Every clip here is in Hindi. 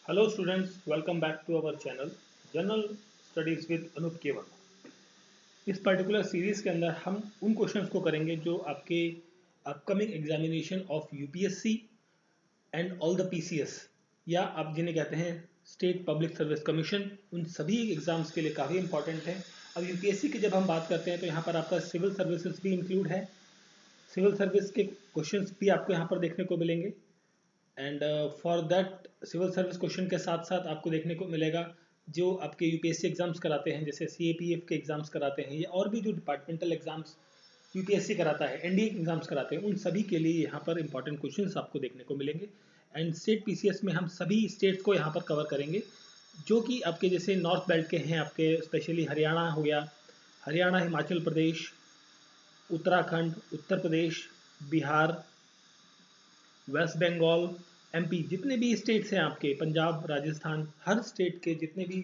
Hello students, welcome back to our channel General Studies with Anup K Verma. इस पर्टिकुलर सीरीज के अंदर हम उन क्वेश्चंस को करेंगे जो आपके upcoming examination of UPSC and all the PCS या आप जिन्हें कहते हैं स्टेट पब्लिक सर्विस कमीशन, उन सभी एग्जाम्स के लिए काफ़ी इंपॉर्टेंट है। अब यूपीएससी की जब हम बात करते हैं तो यहाँ पर आपका सिविल सर्विसेज भी इंक्लूड है। सिविल सर्विस के क्वेश्चंस भी आपको यहाँ पर देखने को मिलेंगे and for that civil service question के साथ साथ आपको देखने को मिलेगा जो आपके यूपीएससी एग्जाम्स कराते हैं, जैसे सीएपीएफ के एग्जाम्स कराते हैं या और भी जो डिपार्टमेंटल एग्जाम्स यूपीएससी कराता है, एनडीए एग्जाम्स कराते हैं, उन सभी के लिए यहाँ पर इंपॉर्टेंट क्वेश्चंस आपको देखने को मिलेंगे। एंड स्टेट पीसीएस में हम सभी स्टेट्स को यहाँ पर कवर करेंगे जो कि आपके जैसे नॉर्थ बेल्ट के हैं, आपके स्पेशली हरियाणा हो गया, हरियाणा, हिमाचल प्रदेश, उत्तराखंड, उत्तर प्रदेश, बिहार, वेस्ट बंगाल, एमपी, जितने भी स्टेट्स हैं आपके, पंजाब, राजस्थान, हर स्टेट के जितने भी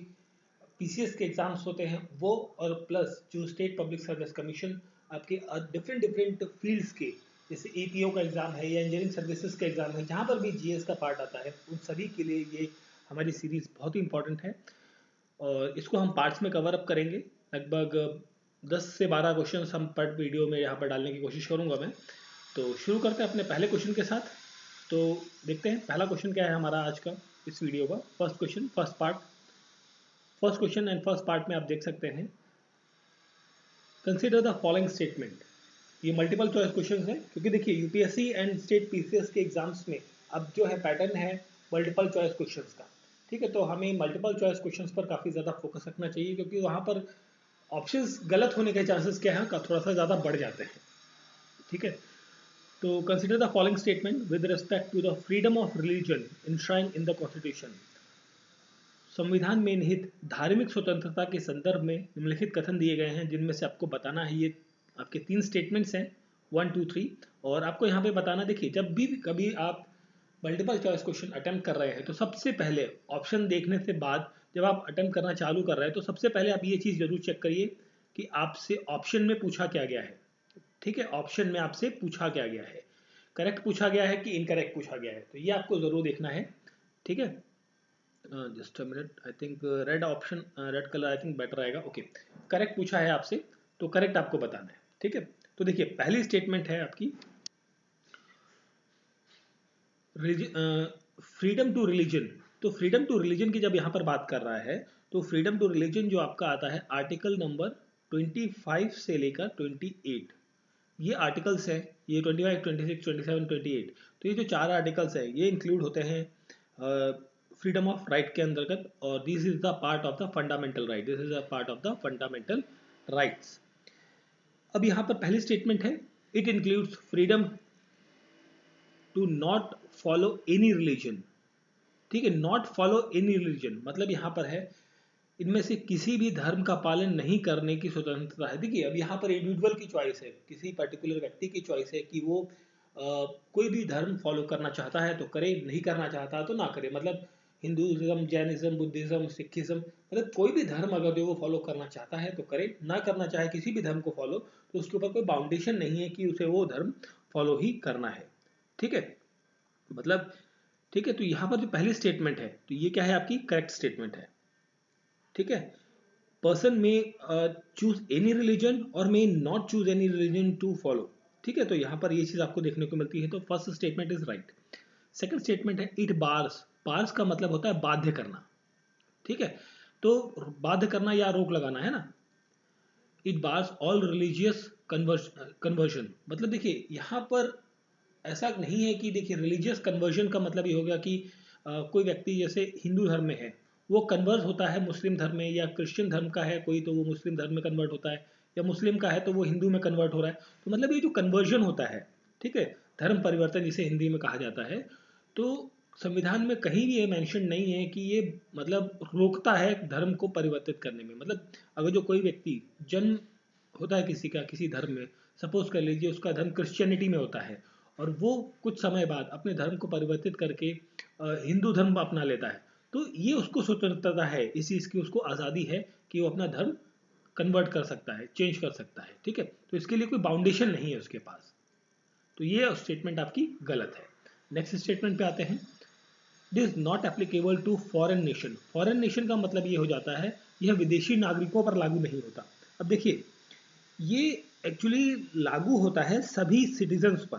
पीसीएस के एग्जाम्स होते हैं वो, और प्लस जो स्टेट पब्लिक सर्विस कमीशन आपके डिफरेंट डिफरेंट फील्ड्स के, जैसे एपीओ का एग्जाम है या इंजीनियरिंग सर्विसेज का एग्जाम है, जहाँ पर भी जीएस का पार्ट आता है, उन सभी के लिए ये हमारी सीरीज बहुत ही इंपॉर्टेंट है और इसको हम पार्ट्स में कवर अप करेंगे। लगभग 10 से 12 क्वेश्चन हम पर वीडियो में यहाँ पर डालने की कोशिश करूँगा मैं। तो शुरू करते हैं अपने पहले क्वेश्चन के साथ। तो देखते हैं पहला क्वेश्चन क्या है हमारा आज का इस वीडियो का। First question, first part, first question and first part में आप देख सकते हैं, कंसीडर द फॉलोइंग स्टेटमेंट। ये मल्टीपल चॉइस क्वेश्चन है क्योंकि देखिए यूपीएससी एंड स्टेट पीसीएस के एग्जाम्स में अब जो है पैटर्न है मल्टीपल चॉइस क्वेश्चंस का। ठीक है, तो हमें मल्टीपल चॉइस क्वेश्चंस पर काफ़ी ज़्यादा फोकस रखना चाहिए क्योंकि वहाँ पर ऑप्शंस गलत होने के चांसेस क्या है, थोड़ा सा ज़्यादा बढ़ जाते हैं। ठीक है, तो consider the following statement with respect to the freedom of religion enshrined in the constitution. संविधान में निहित धार्मिक स्वतंत्रता के संदर्भ में निम्नलिखित कथन दिए गए हैं, जिनमें से आपको बताना है, ये आपके 3 स्टेटमेंट्स हैं, 1 2 3, और आपको यहाँ पे बताना, देखिए जब भी कभी आप मल्टीपल चॉइस क्वेश्चन अटेम्प्ट कर रहे हैं तो सबसे पहले ऑप्शन देखने से बाद जब आप अटेम्प्ट करना चालू कर रहे हैं तो सबसे पहले आप ये चीज़ जरूर चेक करिए कि आपसे ऑप्शन में पूछा क्या गया है। ठीक है, ऑप्शन में आपसे पूछा क्या गया है, करेक्ट पूछा गया है कि इनकरेक्ट पूछा गया है, तो ये आपको ज़रूर देखना है। ठीक है, just a minute, I think red option, red colour I think better आएगा। ओके, करेक्ट पूछा है आपसे तो करेक्ट आपको बताना है। ठीक है, तो देखिए पहली स्टेटमेंट है आपकी, फ्रीडम टू रिलीजन। तो फ्रीडम टू रिलीजन की जब यहाँ पर बात कर रहा है तो फ्रीडम टू रिलीजन जो आपका आता है आर्टिकल नंबर 25 से लेकर 28, ये आर्टिकल्स हैं, ये 25, 26, 27, 28, तो ये जो 4 आर्टिकल्स हैं ये इंक्लूड होते हैं फ्रीडम ऑफ राइट के अंतर्गत, और this is the part of the fundamental right, this is a part of the fundamental rights. अब यहाँ पर पहली स्टेटमेंट है, it includes freedom to not follow any religion. ठीक है, नॉट फॉलो एनी रिलीजन मतलब यहाँ पर है इनमें से किसी भी धर्म का पालन नहीं करने की स्वतंत्रता है। देखिए अब यहाँ पर इंडिविजुअल की चॉइस है, किसी पर्टिकुलर व्यक्ति की चॉइस है कि वो कोई भी धर्म फॉलो करना चाहता है तो करे, नहीं करना चाहता तो ना करे। मतलब हिंदुज़म, जैनिज्म, बुद्धिज़्म, सिखिज़्म, मतलब कोई भी धर्म अगर जो वो फॉलो करना चाहता है तो करे, ना करना चाहे किसी भी धर्म को फॉलो तो उसके ऊपर कोई बाउंडेशन नहीं है कि उसे वो धर्म फॉलो ही करना है। ठीक है, मतलब ठीक है, तो यहाँ पर जो पहली स्टेटमेंट है तो ये क्या है, आपकी करेक्ट स्टेटमेंट है। ठीक है, पर्सन में चूज एनी रिलीजन और may not choose any religion to follow. ठीक है, तो यहाँ पर ये चीज आपको देखने को मिलती है, तो first statement is right. Second statement है इट बार्स, बार्स का मतलब होता है बाध्य करना। ठीक है, तो बाध्य करना या रोक लगाना है ना, it bars all religious conversion. मतलब देखिए यहाँ पर ऐसा नहीं है कि देखिए रिलीजियस कन्वर्जन का मतलब ये हो गया कि कोई व्यक्ति जैसे हिंदू धर्म में है वो कन्वर्ट होता है मुस्लिम धर्म में, या क्रिश्चियन धर्म का है कोई तो वो मुस्लिम धर्म में कन्वर्ट होता है, या मुस्लिम का है तो वो हिंदू में कन्वर्ट हो रहा है। तो मतलब ये जो कन्वर्जन होता है, ठीक है, धर्म परिवर्तन जिसे हिंदी में कहा जाता है, तो संविधान में कहीं भी ये मेंशन नहीं है कि ये मतलब रोकता है धर्म को परिवर्तित करने में। मतलब अगर जो कोई व्यक्ति जन्म होता है किसी का किसी धर्म में, सपोज कर लीजिए उसका धर्म क्रिश्चियनिटी में होता है और वो कुछ समय बाद अपने धर्म को परिवर्तित करके हिंदू धर्म अपना लेता है, तो ये उसको स्वतंत्रता है, इस चीज़ की उसको आज़ादी है कि वो अपना धर्म कन्वर्ट कर सकता है, चेंज कर सकता है। ठीक है, तो इसके लिए कोई बाउंडेशन नहीं है उसके पास, तो ये स्टेटमेंट आपकी गलत है। नेक्स्ट स्टेटमेंट पे आते हैं, it is not applicable to foreign nation. Foreign nation का मतलब ये हो जाता है यह विदेशी नागरिकों पर लागू नहीं होता। अब देखिए ये एक्चुअली लागू होता है सभी सिटीजन्स पर,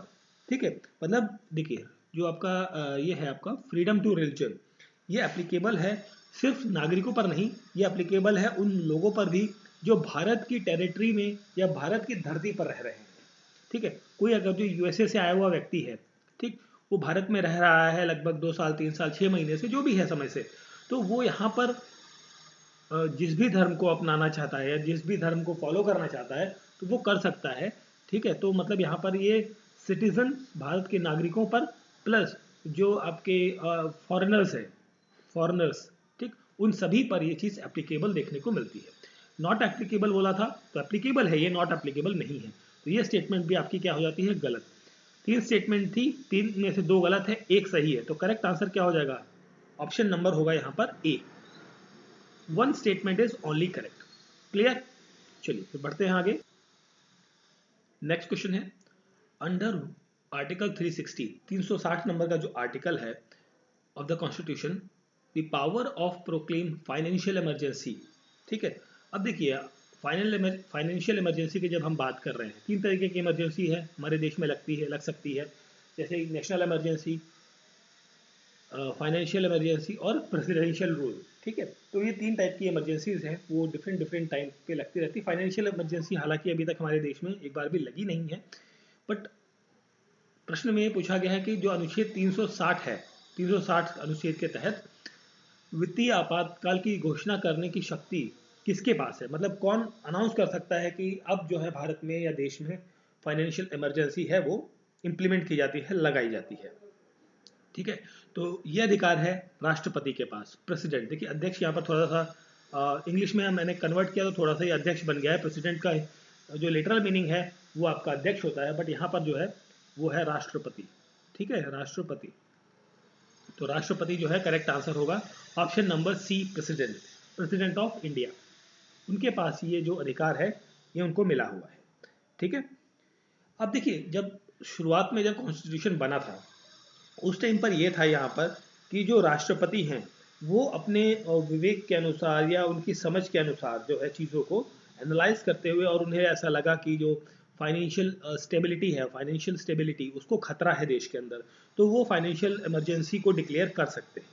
ठीक है। मतलब देखिए जो आपका ये है आपका फ्रीडम टू रिलीजन, ये एप्लीकेबल है सिर्फ नागरिकों पर नहीं, ये एप्लीकेबल है उन लोगों पर भी जो भारत की टेरिटरी में या भारत की धरती पर रह रहे हैं, ठीक है। कोई अगर जो यूएसए से आया हुआ व्यक्ति है, ठीक, वो भारत में रह रहा है लगभग 2 साल 3 साल 6 महीने से, जो भी है समय से, तो वो यहाँ पर जिस भी धर्म को अपनाना चाहता है या जिस भी धर्म को फॉलो करना चाहता है तो वो कर सकता है, ठीक है। तो मतलब यहाँ पर ये सिटीजन भारत के नागरिकों पर प्लस जो आपके फॉरेनर्स है, फॉरेनर्स, ठीक, उन सभी पर ये चीज़ एप्लीकेबल देखने को मिलती है। नॉट एप्लीकेबल बोला था तो एप्लीकेबल है, ये नॉट एप्लीकेबल नहीं है। तो ये स्टेटमेंट भी आपकी क्या हो जाती है, गलत। 3 स्टेटमेंट थी, 3 में से 2 गलत है, 1 सही है। तो करेक्ट आंसर क्या हो जाएगा, ऑप्शन नंबर होगा यहाँ पर ए। 1 statement is only correct. Clear. चलिए फिर बढ़ते हैं आगे। नेक्स्ट क्वेश्चन है अंडर आर्टिकल 360 नंबर का जो आर्टिकल है of the constitution, the power of proclaim financial emergency, ठीक है। अब देखिए फाइनेंशियल इमरजेंसी की जब हम बात कर रहे हैं, 3 तरीके की इमरजेंसी है हमारे देश में लग सकती है, जैसे नेशनल इमरजेंसी, फाइनेंशियल इमरजेंसी और प्रेसिडेंशियल रूल, ठीक है। तो ये 3 टाइप की इमरजेंसीज हैं, वो डिफरेंट टाइम पे लगती रहती है। फाइनेंशियल इमरजेंसी हालांकि अभी तक हमारे देश में एक बार भी लगी नहीं है, बट प्रश्न में ये पूछा गया है कि जो अनुच्छेद 360 है, 360 अनुच्छेद के तहत वित्तीय आपातकाल की घोषणा करने की शक्ति किसके पास है, मतलब कौन अनाउंस कर सकता है कि अब जो है भारत में या देश में फाइनेंशियल इमरजेंसी है वो इम्प्लीमेंट की जाती है, लगाई जाती है, ठीक है। तो ये अधिकार है राष्ट्रपति के पास, प्रेसिडेंट। देखिए अध्यक्ष यहाँ पर थोड़ा सा इंग्लिश में मैंने कन्वर्ट किया तो थोड़ा सा ये अध्यक्ष बन गया है। प्रेसिडेंट का जो लिटरल मीनिंग है वो आपका अध्यक्ष होता है, बट यहाँ पर जो है वो है राष्ट्रपति, ठीक है, राष्ट्रपति। तो राष्ट्रपति जो है करेक्ट आंसर होगा option number C, president, president of India. उनके पास ये जो अधिकार है ये उनको मिला हुआ है, ठीक है। अब देखिए जब शुरुआत में जब कॉन्स्टिट्यूशन बना था उस टाइम पर यह था यहाँ पर कि जो राष्ट्रपति हैं वो अपने विवेक के अनुसार या उनकी समझ के अनुसार जो है चीज़ों को एनालाइज करते हुए, और उन्हें ऐसा लगा कि जो फाइनेंशियल स्टेबिलिटी है, फाइनेंशियल स्टेबिलिटी उसको खतरा है देश के अंदर, तो वो फाइनेंशियल इमरजेंसी को डिक्लेयर कर सकते हैं,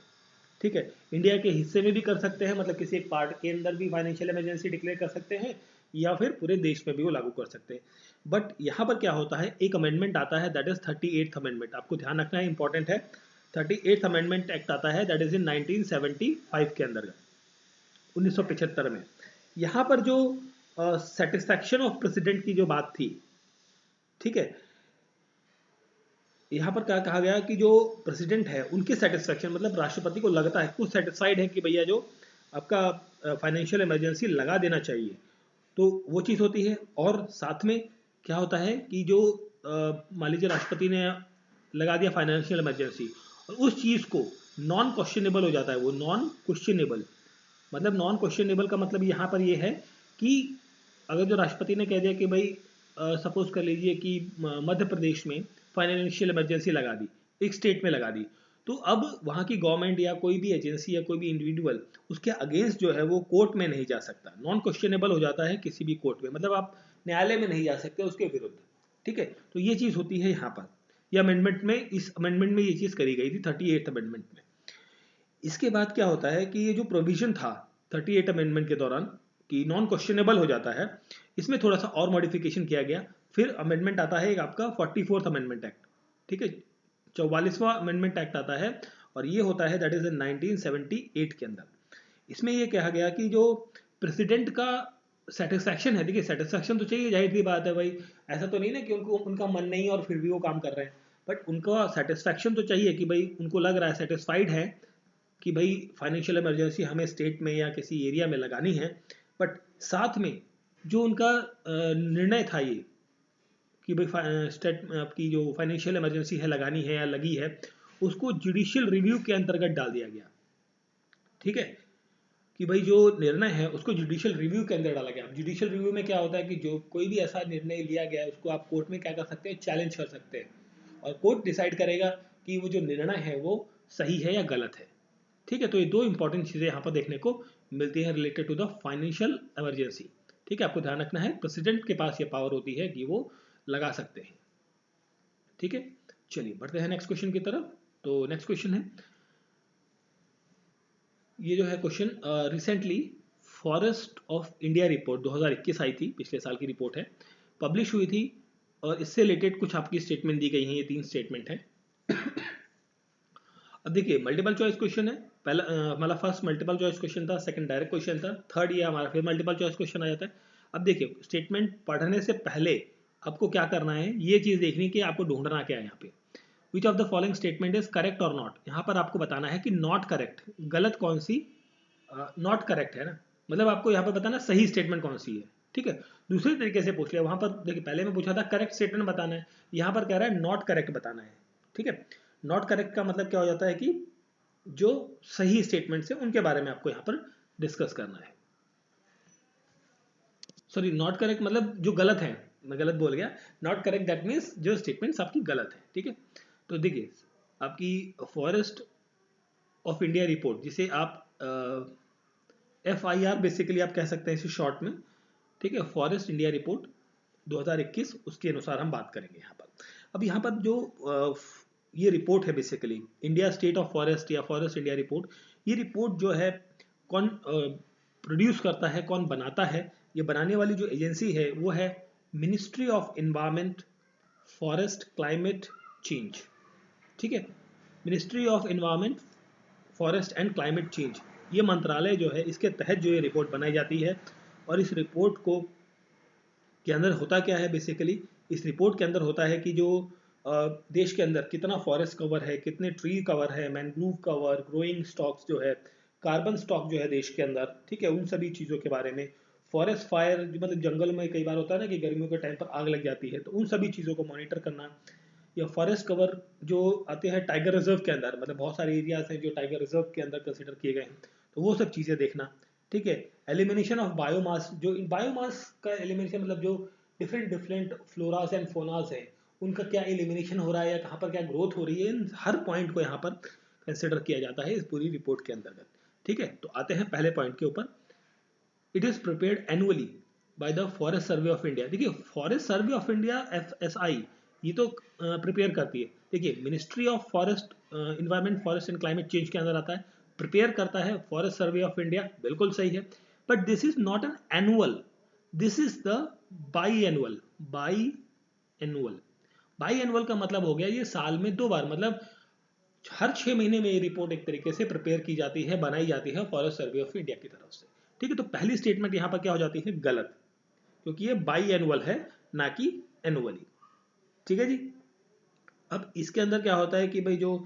ठीक है। इंडिया के हिस्से में भी कर सकते हैं, मतलब किसी एक पार्ट के अंदर भी फाइनेंशियल इमरजेंसी डिक्लेयर कर सकते हैं, या फिर पूरे देश में भी वो लागू कर सकते हैं। बट यहाँ पर क्या होता है, एक अमेंडमेंट आता है दैट इज 38th अमेंडमेंट, आपको ध्यान रखना है, इंपॉर्टेंट है। 38th अमेंडमेंट एक्ट आता है दैट इज इन 1975 के अंदर, 1975 में। यहाँ पर जो सेटिस्फैक्शन ऑफ प्रेसिडेंट की जो बात थी, ठीक है, यहाँ पर क्या कहा गया कि जो प्रेसिडेंट है उनके सेटिस्फैक्शन, मतलब राष्ट्रपति को लगता है, कुछ सेटिस्फाइड है कि भैया जो आपका फाइनेंशियल इमरजेंसी लगा देना चाहिए, तो वो चीज़ होती है। और साथ में क्या होता है कि जो मान लीजिए राष्ट्रपति ने लगा दिया फाइनेंशियल इमरजेंसी और उस चीज़ को नॉन क्वेश्चनेबल हो जाता है, वो नॉन क्वेश्चनेबल, मतलब नॉन क्वेश्चनेबल का मतलब यहाँ पर ये है कि अगर जो राष्ट्रपति ने कह दिया कि भाई सपोज कर लीजिए कि मध्य प्रदेश में फाइनेंशियल इमरजेंसी लगा दी, एक स्टेट में लगा दी, तो अब वहाँ की गवर्नमेंट या कोई भी एजेंसी या कोई भी इंडिविजुअल उसके अगेंस्ट जो है वो कोर्ट में नहीं जा सकता, नॉन क्वेश्चनेबल हो जाता है किसी भी कोर्ट में, मतलब आप न्यायालय में नहीं जा सकते उसके विरुद्ध, ठीक है। तो ये चीज़ होती है यहाँ पर, ये अमेंडमेंट में, इस अमेंडमेंट में ये चीज़ करी गई थी 38th अमेंडमेंट में। इसके बाद क्या होता है कि ये जो प्रोविजन था 38 अमेंडमेंट के दौरान कि नॉन क्वेश्चनेबल हो जाता है, इसमें थोड़ा सा और मॉडिफिकेशन किया गया। फिर अमेंडमेंट आता है एक आपका 44th अमेंडमेंट एक्ट, ठीक है, 44वां अमेंडमेंट एक्ट आता है, और ये होता है दैट इज इन 1978 के अंदर। इसमें ये कहा गया कि जो प्रेसिडेंट का सेटिस्फैक्शन है, देखिए सेटिस्फैक्शन तो चाहिए, जाहिर सी बात है भाई, ऐसा तो नहीं ना कि उनको उनका मन नहीं और फिर भी वो काम कर रहे हैं, बट उनका सेटिस्फैक्शन तो चाहिए कि भाई उनको लग रहा है, सेटिस्फाइड है कि भाई फाइनेंशियल इमरजेंसी हमें स्टेट में या किसी एरिया में लगानी है। बट साथ में जो उनका निर्णय था ये कि भाई स्टेट आपकी जो फाइनेंशियल इमरजेंसी है लगानी है या लगी है, उसको जुडिशियल रिव्यू के अंतर्गत डाल दिया गया, ठीक है, कि भाई जो निर्णय है उसको जुडिशियल रिव्यू के अंदर डाला गया। जुडिशियल रिव्यू में क्या होता है कि जो कोई भी ऐसा निर्णय लिया गया है उसको आप कोर्ट में क्या कर सकते हैं, चैलेंज कर सकते हैं, और कोर्ट डिसाइड करेगा कि वो जो निर्णय है वो सही है या गलत है। ठीक है, तो ये दो इंपॉर्टेंट चीज़ें यहाँ पर देखने को मिलती है related to the financial emergency. ठीक है, आपको ध्यान रखना है प्रेसिडेंट के पास ये पावर होती है कि वो लगा सकते हैं। ठीक है, चलिए बढ़ते हैं नेक्स्ट क्वेश्चन की तरफ। तो नेक्स्ट क्वेश्चन है, ये जो है question, recently forest of India report 2021 आई थी, पिछले साल की रिपोर्ट है, पब्लिश हुई थी, और इससे रिलेटेड कुछ आपकी स्टेटमेंट दी गई हैं। ये 3 स्टेटमेंट है। अब देखिए मल्टीपल चॉइस क्वेश्चन है। पहला हमारा फर्स्ट मल्टीपल चॉइस क्वेश्चन था, सेकंड डायरेक्ट क्वेश्चन था, थर्ड ये हमारा फिर मल्टीपल चॉइस क्वेश्चन आ जाता है। अब देखिए स्टेटमेंट पढ़ने से पहले आपको क्या करना है, ये चीज़ देखनी कि आपको ढूंढना क्या है यहाँ पे। Which of the following statement is correct और नॉट। यहाँ पर आपको बताना है कि नॉट करेक्ट, गलत कौन सी, नॉट करेक्ट है ना, मतलब आपको यहाँ पर बताना सही स्टेटमेंट कौन सी है। ठीक है, दूसरे तरीके से पूछ लिया, वहां पर देखिए पहले मैं पूछा था करेक्ट स्टेटमेंट बताना है, यहाँ पर कह रहा है नॉट करेक्ट बताना है। ठीक है, नॉट करेक्ट का मतलब क्या हो जाता है कि जो सही स्टेटमेंट्स है उनके बारे में आपको यहाँ पर डिस्कस करना है। सॉरी, नॉट करेक्ट मतलब जो गलत है, मैं गलत बोल गया। नॉट करेक्ट दैट मीन्स जो स्टेटमेंट्स आपकी गलत है। ठीक है, तो देखिए आपकी फॉरेस्ट ऑफ इंडिया रिपोर्ट, जिसे आप FIR बेसिकली आप कह सकते हैं इसे शॉर्ट में। ठीक है, फॉरेस्ट इंडिया रिपोर्ट 2021, उसके अनुसार हम बात करेंगे यहाँ पर। अब यहाँ पर जो ये रिपोर्ट है basically India state of forest या फॉरेस्ट इंडिया रिपोर्ट, ये रिपोर्ट जो है कौन प्रोड्यूस करता है, कौन बनाता है, ये बनाने वाली जो एजेंसी है वो है ministry of environment, forest, climate change. ठीक है, ministry of environment, forest and climate change, ये मंत्रालय जो है इसके तहत जो ये रिपोर्ट बनाई जाती है। और इस रिपोर्ट को के अंदर होता क्या है बेसिकली, इस रिपोर्ट के अंदर होता है कि जो देश के अंदर कितना फॉरेस्ट कवर है, कितने ट्री कवर है, मैनग्रूव कवर, ग्रोइंग स्टॉक्स जो है, कार्बन स्टॉक जो है देश के अंदर। ठीक है, उन सभी चीज़ों के बारे में, फॉरेस्ट फायर मतलब जंगल में कई बार होता है ना कि गर्मियों के टाइम पर आग लग जाती है, तो उन सभी चीज़ों को मॉनिटर करना, या फॉरेस्ट कवर जो आते हैं टाइगर रिजर्व के अंदर, मतलब बहुत सारे एरियाज हैं जो टाइगर रिजर्व के अंदर कंसिडर किए गए हैं, तो वो सब चीज़ें देखना। ठीक है, एलिमिनेशन ऑफ बायोमास, जो बायोमास का एलिमिनेशन मतलब जो डिफरेंट डिफरेंट फ्लोरास एंड फोनास हैं उनका क्या एलिमिनेशन हो रहा है या कहाँ पर क्या ग्रोथ हो रही है, इन हर पॉइंट को यहाँ पर कंसिडर किया जाता है इस पूरी रिपोर्ट के अंतर्गत। ठीक है, तो आते हैं पहले पॉइंट के ऊपर। It is prepared annually by the forest survey of India. देखिए forest survey of India FSI ये तो प्रिपेयर करती है। देखिए ministry of forest environment, forest and climate change के अंदर आता है, प्रिपेयर करता है फॉरेस्ट सर्वे ऑफ इंडिया, बिल्कुल सही है। But this is not an annual, this is the by annual. By annual, by annual का मतलब हो गया ये साल में 2 बार, मतलब हर 6 महीने में ये रिपोर्ट एक तरीके से प्रिपेयर की जाती है, बनाई जाती है फॉरेस्ट सर्वे ऑफ इंडिया की तरफ से। ठीक है, तो पहली स्टेटमेंट यहाँ पर क्या हो जाती है, गलत, क्योंकि ये बाई एनुअल है ना कि एनुअली। ठीक है जी, अब इसके अंदर क्या होता है कि भाई जो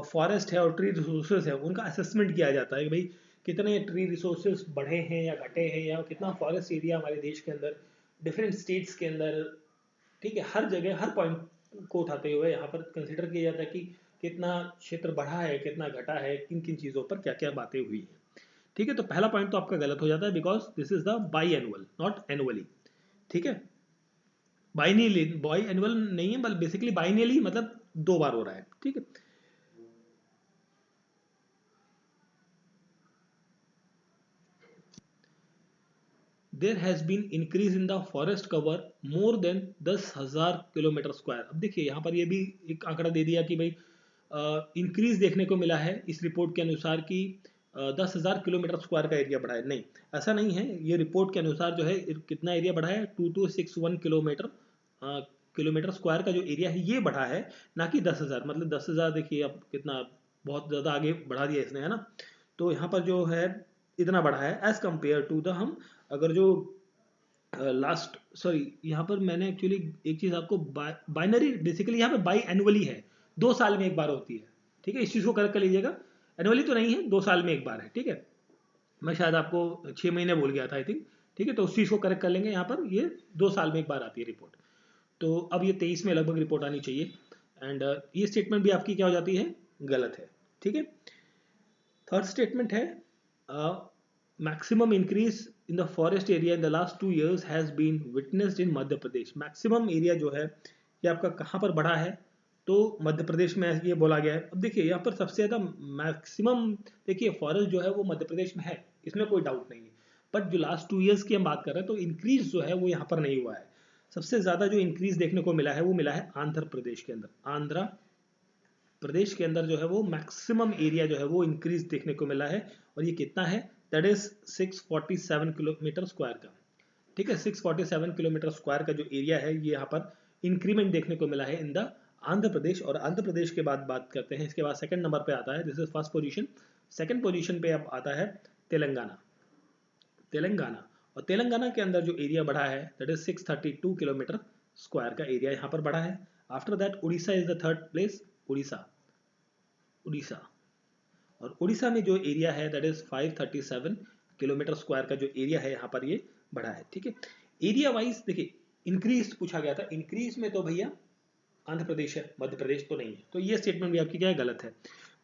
फॉरेस्ट है और ट्री रिसोर्सेज है उनका असेसमेंट किया जाता है कि भाई कितने ट्री रिसोर्सेज बढ़े हैं या घटे हैं, या कितना फॉरेस्ट एरिया हमारे देश के अंदर, डिफरेंट स्टेट्स के अंदर। ठीक है, हर जगह हर पॉइंट को उठाते हुए यहाँ पर कंसिडर किया जाता है कि कितना क्षेत्र बढ़ा है, कितना घटा है, किन किन चीज़ों पर क्या क्या बातें हुई हैं। ठीक है, तो पहला पॉइंट तो आपका गलत हो जाता है, because this is the by annual not annually. ठीक है, बाइनियली, बाई एनुअल नहीं है, बल्कि बेसिकली बाइनियली मतलब 2 बार हो रहा है। ठीक है, there has been increase in the forest cover more than 10,000 kilometre square. अब देखिए यहाँ पर ये भी एक आंकड़ा दे दिया कि भाई इंक्रीज देखने को मिला है इस रिपोर्ट के अनुसार कि 10,000 किलोमीटर स्क्वायर का एरिया बढ़ा है। नहीं, ऐसा नहीं है, ये रिपोर्ट के अनुसार जो है कितना एरिया बढ़ा है, 2261 किलोमीटर स्क्वायर का जो एरिया है ये बढ़ा है, ना कि 10,000। मतलब 10,000 देखिए अब कितना, बहुत ज़्यादा आगे बढ़ा दिया इसने, है ना। तो यहाँ पर जो है इतना बढ़ा है एज कंपेयर टू द, हम अगर जो लास्ट, सॉरी यहाँ पर मैंने एक्चुअली एक चीज़ आपको, बाइनरी बेसिकली यहाँ पे बाई एनुअली है, 2 साल में एक बार होती है। ठीक है, इस चीज़ को करेक्ट कर लीजिएगा, एनुअली तो नहीं है, 2 साल में एक बार है। ठीक है, मैं शायद आपको 6 महीने बोल गया था आई थिंक। ठीक है, तो उस चीज़ को करेक्ट कर लेंगे, यहाँ पर ये 2 साल में एक बार आती है रिपोर्ट। तो अब ये 23 में लगभग रिपोर्ट आनी चाहिए, एंड ये स्टेटमेंट भी आपकी क्या हो जाती है, गलत है। ठीक है, थर्ड स्टेटमेंट है, maximum increase in the forest area in the last 2 years has been witnessed in Madhya Pradesh. Maximum area जो है ये आपका कहाँ पर बढ़ा है, तो मध्य प्रदेश में ये बोला गया है। अब देखिए यहाँ पर सबसे ज़्यादा मैक्सिमम देखिए फॉरेस्ट जो है वो मध्य प्रदेश में है, इसमें कोई डाउट नहीं है। बट जो लास्ट 2 ईयर्स की हम बात कर रहे हैं तो इंक्रीज जो है वो यहाँ पर नहीं हुआ है। सबसे ज़्यादा जो इंक्रीज देखने को मिला है वो मिला है आंध्र प्रदेश के अंदर। आंध्र प्रदेश के अंदर जो है वो मैक्सिमम एरिया जो है वो इंक्रीज देखने को मिला है, और ये कितना है, दैट इज 647 किलोमीटर स्क्वायर का। ठीक है, 647 किलोमीटर स्क्वायर का जो एरिया है ये यहाँ पर इंक्रीमेंट देखने को मिला है इन द आंध्र प्रदेश। और आंध्र प्रदेश के बाद बात करते हैं, इसके बाद सेकंड नंबर पे आता है, this is first position. Second position पे अब आता है तेलंगाना। तेलंगाना, और तेलंगाना के अंदर जो एरिया बढ़ा है दैट इज 632 किलोमीटर स्क्वायर का एरिया यहाँ पर बढ़ा है। After that Orissa is the third place. Orissa, Orissa, और उड़ीसा में जो एरिया है दैट इज 537 किलोमीटर स्क्वायर का जो एरिया है यहाँ पर ये बढ़ा है। ठीक है, एरिया वाइज देखिए इंक्रीज पूछा गया था, इंक्रीज में तो भैया आंध्र प्रदेश है, मध्य प्रदेश तो नहीं है, तो ये स्टेटमेंट भी आपकी क्या है, गलत है।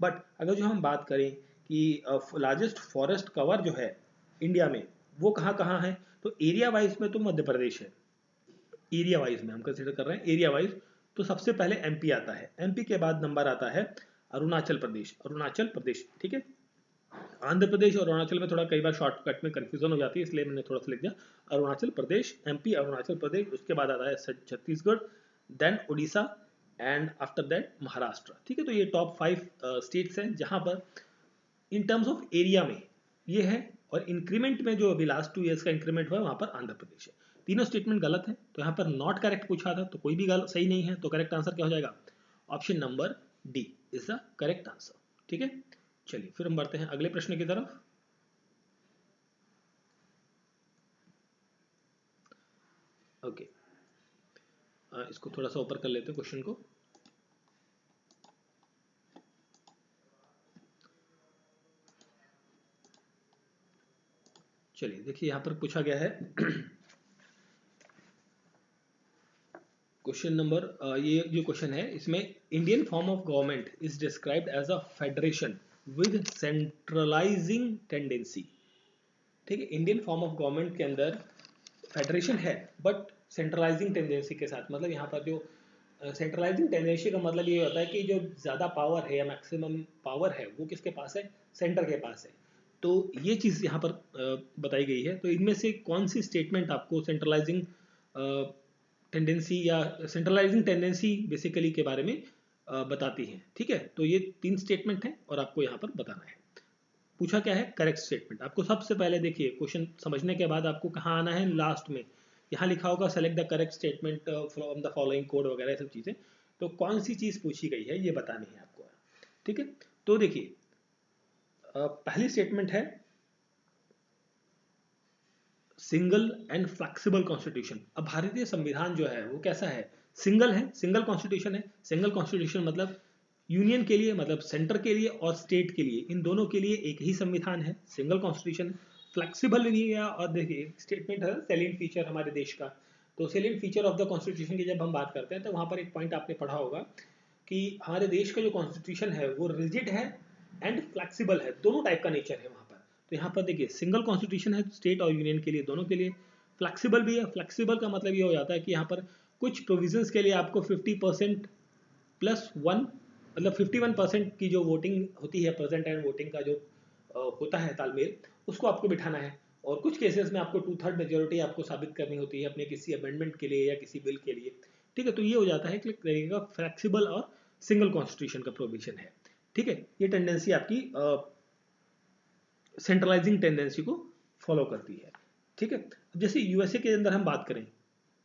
बट अगर जो हम बात करें कि लार्जेस्ट फॉरेस्ट कवर जो है इंडिया में वो कहाँ कहाँ है, तो एरिया वाइज में तो मध्य प्रदेश है। एरिया वाइज में हम कंसिडर कर रहे हैं, एरिया वाइज तो सबसे पहले एमपी आता है, एमपी के बाद नंबर आता है अरुणाचल प्रदेश, अरुणाचल प्रदेश। ठीक है, आंध्र प्रदेश और अरुणाचल में थोड़ा कई बार शॉर्टकट में कंफ्यूजन हो जाती है, इसलिए मैंने थोड़ा सा लिख दिया अरुणाचल प्रदेश, एमपी, अरुणाचल प्रदेश, उसके बाद आता है Chhattisgarh, then Orissa, and after that Maharashtra. ठीक है, तो ये टॉप 5 स्टेट्स हैं जहां पर इन टर्म्स ऑफ एरिया में ये है, और इंक्रीमेंट में जो अभी लास्ट 2 ईयर्स का इंक्रीमेंट हुआ है वहां पर आंध्र प्रदेश है। तीनों स्टेटमेंट गलत है, तो यहाँ पर नॉट करेक्ट पूछा था, तो कोई भी गलत सही नहीं है, तो करेक्ट आंसर क्या हो जाएगा, option number D is the correct answer. ठीक है, चलिए फिर हम बढ़ते हैं अगले प्रश्न की तरफ। ओके, इसको थोड़ा सा ऊपर कर लेते हैं क्वेश्चन को। चलिए देखिए यहाँ पर पूछा गया है क्वेश्चन नंबर, ये जो क्वेश्चन है इसमें Indian form of government is described as a federation with centralising tendency. ठीक है, इंडियन फॉर्म ऑफ गवर्नमेंट के अंदर फेडरेशन है बट सेंट्रलाइजिंग टेंडेंसी के साथ। मतलब यहाँ पर जो सेंट्रलाइजिंग टेंडेंसी का मतलब ये होता है कि जो ज़्यादा पावर है या मैक्सिमम पावर है वो किसके पास है, सेंटर के पास है। तो ये चीज़ यहाँ पर बताई गई है। तो इनमें से कौन सी स्टेटमेंट आपको सेंट्रलाइजिंग टेंडेंसी या सेंट्रलाइजिंग टेंडेंसी बेसिकली के बारे में बताती है। ठीक है, तो ये 3 स्टेटमेंट है और आपको यहाँ पर बताना है। पूछा क्या है, करेक्ट स्टेटमेंट। आपको सबसे पहले देखिए क्वेश्चन समझने के बाद आपको कहाँ आना है, लास्ट में यहाँ लिखा होगा select the correct statement from the following code वगैरह सब चीज़ें। तो कौन सी चीज़ पूछी गई है ये बतानी है आपको। ठीक है, तो देखिए पहली स्टेटमेंट है सिंगल एंड फ्लेक्सिबल कॉन्स्टिट्यूशन। अब भारतीय संविधान जो है वो कैसा है, सिंगल है, सिंगल कॉन्स्टिट्यूशन है। सिंगल कॉन्स्टिट्यूशन मतलब यूनियन के लिए, मतलब सेंटर के लिए और स्टेट के लिए, इन दोनों के लिए एक ही संविधान है, सिंगल कॉन्स्टिट्यूशन। फ्लेक्सिबल भी है, और देखिए स्टेटमेंट है सैलिएंट फीचर हमारे देश का। तो salient feature of the constitution की जब हम बात करते हैं तो वहां पर एक पॉइंट आपने पढ़ा होगा कि हमारे देश का जो कॉन्स्टिट्यूशन है वो रिजिड है एंड फ्लेक्सिबल है, दोनों टाइप का नेचर है वहां पर। तो यहाँ पर देखिए सिंगल कॉन्स्टिट्यूशन है स्टेट और यूनियन के लिए, दोनों के लिए। फ्लेक्सिबल भी है, फ्लेक्सिबल का मतलब ये हो जाता है कि यहाँ पर कुछ प्रोविजंस के लिए आपको 50% +1 मतलब 51% की जो वोटिंग होती है, प्रेजेंट एंड वोटिंग का जो होता है तालमेल, उसको आपको बिठाना है। और कुछ केसेस में आपको 2/3 मेजोरिटी आपको साबित करनी होती है अपने किसी अमेंडमेंट के लिए या किसी बिल के लिए। ठीक है, तो ये हो जाता है कि तरीके का फ्लेक्सिबल और सिंगल कॉन्स्टिट्यूशन का प्रोविजन है। ठीक है, ये टेंडेंसी आपकी सेंट्रलाइजिंग टेंडेंसी को फॉलो करती है। ठीक है, अब जैसे यूएसए के अंदर हम बात करें,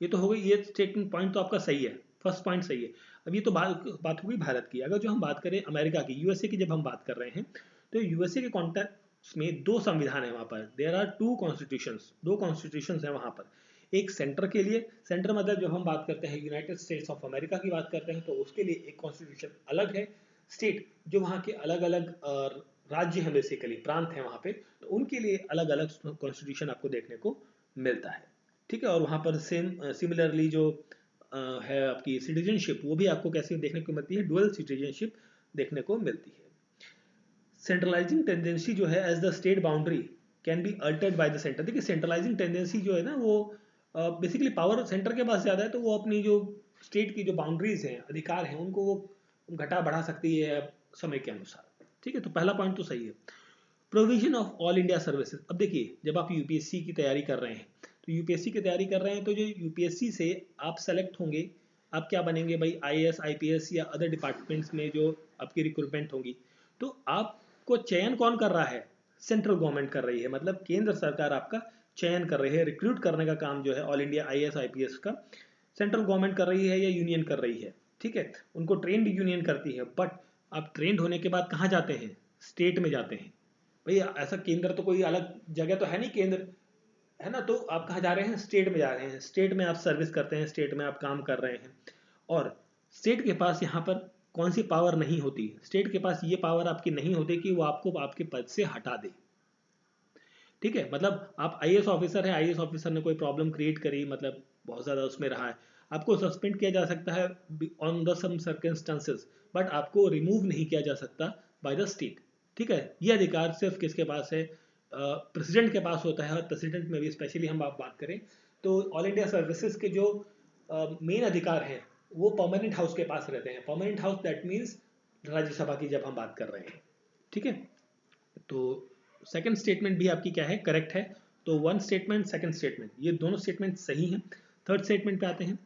ये तो हो गई, ये स्टेटमेंट पॉइंट तो आपका सही है, फर्स्ट पॉइंट सही है। अब ये तो बात हो गई भारत की। अगर जो हम बात करें अमेरिका की, यूएसए की जब हम बात कर रहे हैं, तो यूएसए के कॉन्टेक्स्ट में 2 संविधान है वहां पर। देयर आर 2 कॉन्स्टिट्यूशंस, 2 कॉन्स्टिट्यूशंस है वहां पर। एक सेंटर के लिए, सेंटर मतलब जब हम बात करते हैं यूनाइटेड स्टेट्स ऑफ अमेरिका की बात करते हैं तो उसके लिए एक कॉन्स्टिट्यूशन अलग है। स्टेट जो वहाँ के अलग अलग राज्य हैं, बेसिकली प्रांत हैं वहाँ पे, तो उनके लिए अलग अलग कॉन्स्टिट्यूशन आपको देखने को मिलता है। ठीक है, और वहाँ पर सिमिलरली जो है आपकी सिटीजनशिप, वो भी आपको कैसे देखने को मिलती है, डुअल सिटीजनशिप देखने को मिलती है। सेंट्रलाइजिंग टेंडेंसी जो है as the state boundary can be altered by the centre. देखिए सेंट्रलाइजिंग टेंडेंसी जो है ना वो बेसिकली पावर सेंटर के पास ज़्यादा है, तो वो अपनी जो स्टेट की जो बाउंड्रीज हैं, अधिकार हैं, उनको वो घटा बढ़ा सकती है समय के अनुसार। ठीक है, तो पहला पॉइंट तो सही है। Provision of all India services. अब देखिए, जब आप यूपीएससी की तैयारी कर रहे हैं, तो यूपीएससी की तैयारी कर रहे हैं तो जो यूपीएससी से आप सेलेक्ट होंगे, आप क्या बनेंगे भाई, आईएएस आईपीएस या अदर डिपार्टमेंट्स में जो आपकी रिक्रूटमेंट होंगी, तो आपको चयन कौन कर रहा है, सेंट्रल गवर्नमेंट कर रही है। मतलब केंद्र सरकार आपका चयन कर रही है, रिक्रूट करने का काम जो है ऑल इंडिया आईएएस आईपीएस का सेंट्रल गवर्नमेंट कर रही है या यूनियन कर रही है। ठीक है, उनको ट्रेंड यूनियन करती है, बट आप ट्रेंड होने के बाद कहाँ जाते हैं, स्टेट में जाते हैं। भाई ऐसा केंद्र तो कोई अलग जगह तो है नहीं केंद्र, है ना, तो आप कहाँ जा रहे हैं, स्टेट में जा रहे हैं, स्टेट में आप सर्विस करते हैं, स्टेट में आप काम कर रहे हैं। और स्टेट के पास यहाँ पर कौन सी पावर नहीं होती, स्टेट के पास ये पावर आपकी नहीं होती कि वो आपको आपके पद से हटा दे। ठीक है, मतलब आप आईएएस ऑफिसर है, आईएएस ऑफिसर ने कोई प्रॉब्लम क्रिएट करी, मतलब बहुत ज़्यादा उसमें रहा है, आपको सस्पेंड किया जा सकता है on the some circumstances, but आपको रिमूव नहीं किया जा सकता बाय द स्टेट। ठीक है, ये अधिकार सिर्फ किसके पास है, प्रेसिडेंट के पास होता है। और प्रेसिडेंट में भी स्पेशली हम आप बात करें तो ऑल इंडिया सर्विसेज के जो मेन अधिकार हैं वो परमानेंट हाउस के पास रहते हैं। Permanent house that means Rajya Sabha की जब हम बात कर रहे हैं। ठीक है, तो सेकंड स्टेटमेंट भी आपकी क्या है, करेक्ट है। तो वन स्टेटमेंट, सेकंड स्टेटमेंट, ये दोनों स्टेटमेंट सही हैं। थर्ड स्टेटमेंट पे आते हैं,